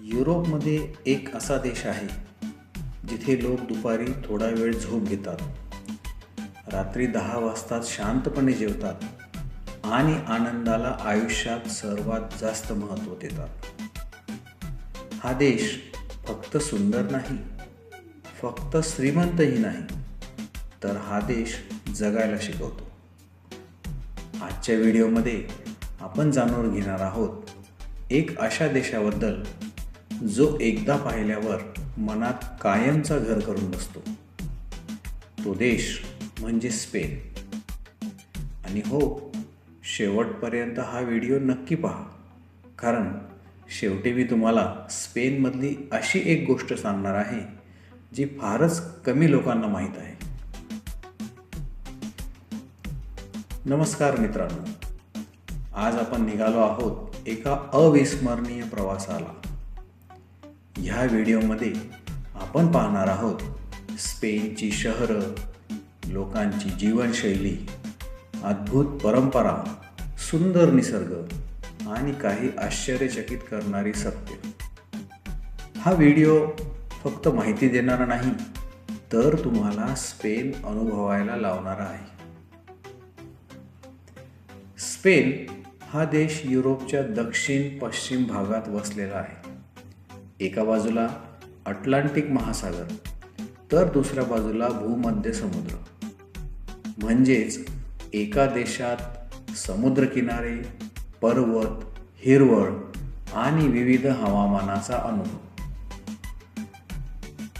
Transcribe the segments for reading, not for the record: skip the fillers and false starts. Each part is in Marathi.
युरोपमध्ये एक असा देश आहे जिथे लोक दुपारी थोडा वेळ झोप घेतात, रात्री 10 वाजता शांतपणे जेवतात आणि आनंदाला आयुष्यात सर्वात जास्त महत्त्व देतात. हा देश फक्त सुंदर नाही, फक्त श्रीमंतही नाही, तर हा देश जगायला शिकवतो. आजच्या व्हिडिओमध्ये आपण जाणून घेणार आहोत एक अशा देशाबद्दल जो एकदा पाहिल्यावर मनात कायमचा घर करून बसतो. तो देश म्हणजे स्पेन. आणि हो, शेवटपर्यंत हा व्हिडिओ नक्की पहा, कारण शेवटी मी तुम्हाला स्पेनमधली अशी एक गोष्ट सांगणार आहे जी फारच कमी लोकांना माहीत आहे. नमस्कार मित्रांनो, आज आपण निघालो आहोत एका अविस्मरणीय प्रवासाला. ह्या व्हिडिओमध्ये आपण पाहणार आहोत स्पेनची शहरं, लोकांची जीवनशैली, अद्भुत परंपरा, सुंदर निसर्ग आणि काही आश्चर्यचकित करणारी सत्य. हा व्हिडिओ फक्त माहिती देणारा नाही, तर तुम्हाला स्पेन अनुभवायला लावणारा आहे. स्पेन हा देश युरोपच्या दक्षिण पश्चिम भागात वसलेला आहे. एका बाजूला अटलांटिक महासागर, तर दुसऱ्या बाजूला भूमध्य समुद्र. म्हणजेच एका देशात समुद्रकिनारे, पर्वत, हिरवळ आणि विविध हवामानाचा अनुभव.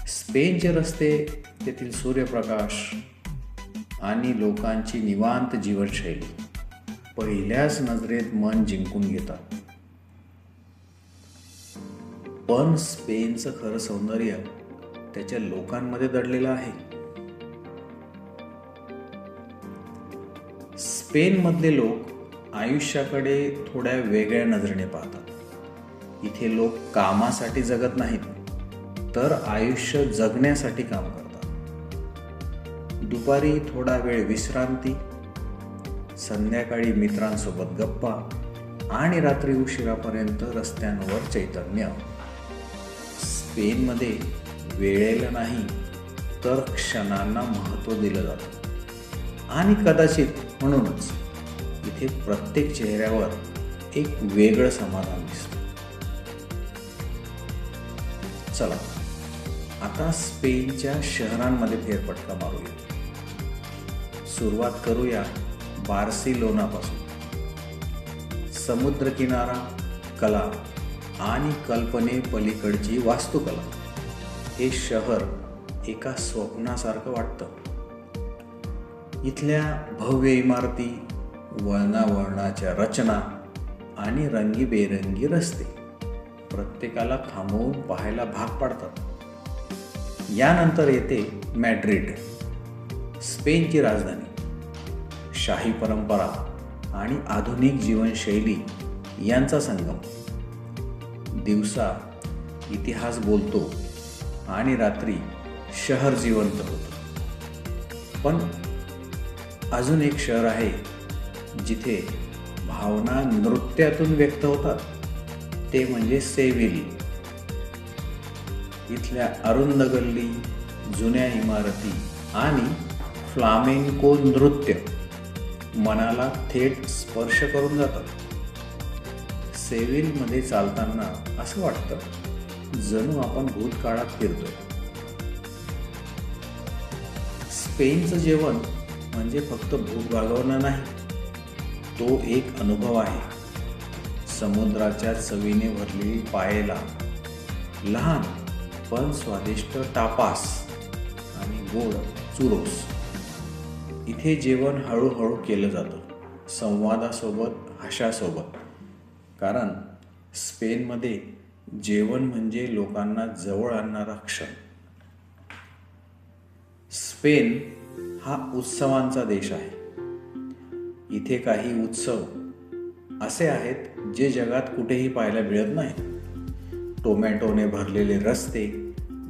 स्पेनचे रस्ते, तेथील सूर्यप्रकाश आणि लोकांची निवांत जीवनशैली पहिल्याच नजरेत मन जिंकून घेतात. पण स्पेनचं खरं सौंदर्य त्याच्या लोकांमध्ये दडलेलं आहे. स्पेनमधले लोक आयुष्याकडे थोड्या वेगळ्या नजरेने पाहतात. इथे लोक कामासाठी जगत नाहीत, तर आयुष्य जगण्यासाठी काम करतात. दुपारी थोडा वेळ विश्रांती, संध्याकाळी मित्रांसोबत गप्पा आणि रात्री उशिरापर्यंत रस्त्यांवर चैतन्य. स्पेनमध्ये वेळेला नाही, तर क्षणांना महत्त्व दिलं जातं. आणि कदाचित म्हणूनच इथे प्रत्येक चेहऱ्यावर एक वेगळं समाधान दिसतं. चला आता स्पेनच्या शहरांमध्ये फेरफटका मारूया. सुरुवात करूया बार्सिलोनापासून. समुद्रकिनारा, कला आणि कल्पने पलीकडची वास्तुकला. हे शहर एका स्वप्नासारखं वाटतं. इथल्या भव्य इमारती, वळणावळणाच्या रचना आणि रंगीबेरंगी रस्ते प्रत्येकाला थांबवून पाहायला भाग पाडतात. यानंतर येते मॅड्रिड, स्पेनची राजधानी. शाही परंपरा आणि आधुनिक जीवनशैली यांचा संगम. दिवसा इतिहास बोलतो आणि रात्री शहर जिवंत होतं. पण अजून एक शहर आहे जिथे भावना नृत्यातून व्यक्त होतात, ते म्हणजे सेव्हिल. इथल्या अरुंद गल्ली, जुन्या इमारती आणि फ्लामेंको नृत्य मनाला थेट स्पर्श करून जातात. सेव्हिलमध्ये चालताना असं वाटतं जणू आपण भूतकाळात फिरतोय. स्पेनचं जेवण म्हणजे फक्त भूक भागवणं नाही, तो एक अनुभव आहे. समुद्राच्या चवीने भरलेली पाएला, लहान पण स्वादिष्ट टापास आणि गोड चुरोस. इथे जेवण हळूहळू केलं जातं, संवादासोबत, हास्यासोबत. कारण स्पेनमध्ये जेवण म्हणजे लोकांना जवळ आणणारा क्षण. स्पेन हा उत्सवांचा देश आहे. इथे काही उत्सव असे आहेत जे जगात कुठेही पाहायला मिळत नाही. टोमॅटोने भरलेले रस्ते,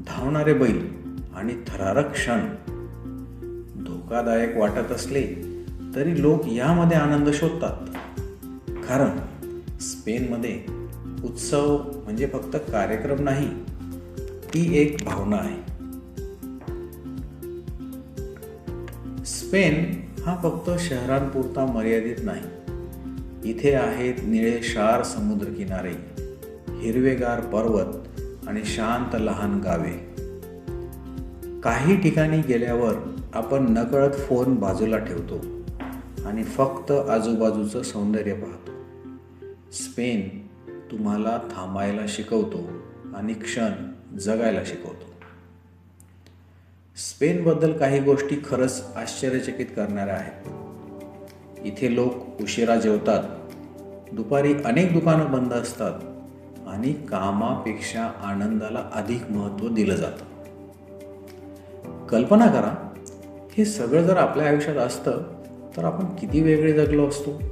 धावणारे बैल आणि थरारक क्षण. धोकादायक वाटत असले तरी लोक यामध्ये आनंद शोधतात. कारण स्पेनमध्ये उत्सव म्हणजे फक्त कार्यक्रम नाही, ती एक भावना आहे. स्पेन हा फक्त शहरांपुरता मर्यादित नाही. इथे आहेत निळेशार समुद्रकिनारे, हिरवेगार पर्वत आणि शांत लहान गावे. काही ठिकाणी गेल्यावर आपण नकळत फोन बाजूला ठेवतो आणि फक्त आजूबाजूचं सौंदर्य पाहतो. स्पेन तुम्हाला थांबायला शिकवतो आणि क्षण जगायला शिकवतो. स्पेनबद्दल काही गोष्टी खरंच आश्चर्यचकित करणाऱ्या आहेत. इथे लोक उशिरा जेवतात, दुपारी अनेक दुकानं बंद असतात आणि कामापेक्षा आनंदाला अधिक महत्त्व दिलं जातं. कल्पना करा, हे सगळं जर आपल्या आयुष्यात असतं तर आपण किती वेगळे जगलो असतो.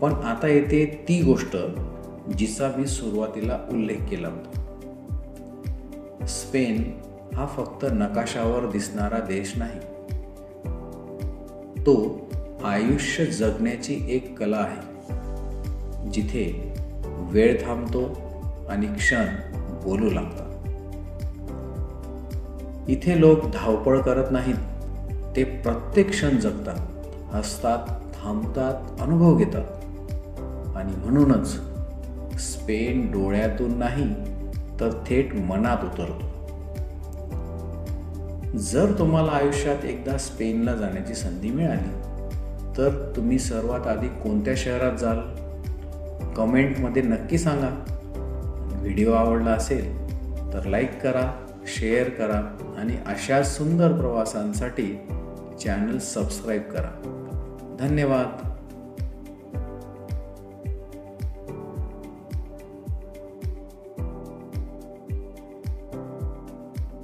पण आता येते ती गोष्ट जिचा मी सुरुवातीला उल्लेख केला होता. स्पेन हा फक्त नकाशावर दिसणारा देश नाही, तो आयुष्य जगण्याची एक कला आहे, जिथे वेळ थांबतो आणि क्षण बोलू लागतात. इथे लोक धावपळ करत नाहीत, ते प्रत्येक क्षण जगतात, हसतात, थांबतात, अनुभव घेतात. आणि म्हणूनच स्पेन डोळ्यातून नाही तर थेट मनात उतरतो. जर तुम्हाला आयुष्यात एकदा स्पेनला जाण्याची संधी मिळाली तर तुम्ही सर्वात आधी कोणत्या शहरात जाल? कमेंटमध्ये नक्की सांगा. व्हिडिओ आवडला असेल तर लाईक करा, शेअर करा आणि अशा सुंदर प्रवासांसाठी चॅनल सबस्क्राईब करा. धन्यवाद.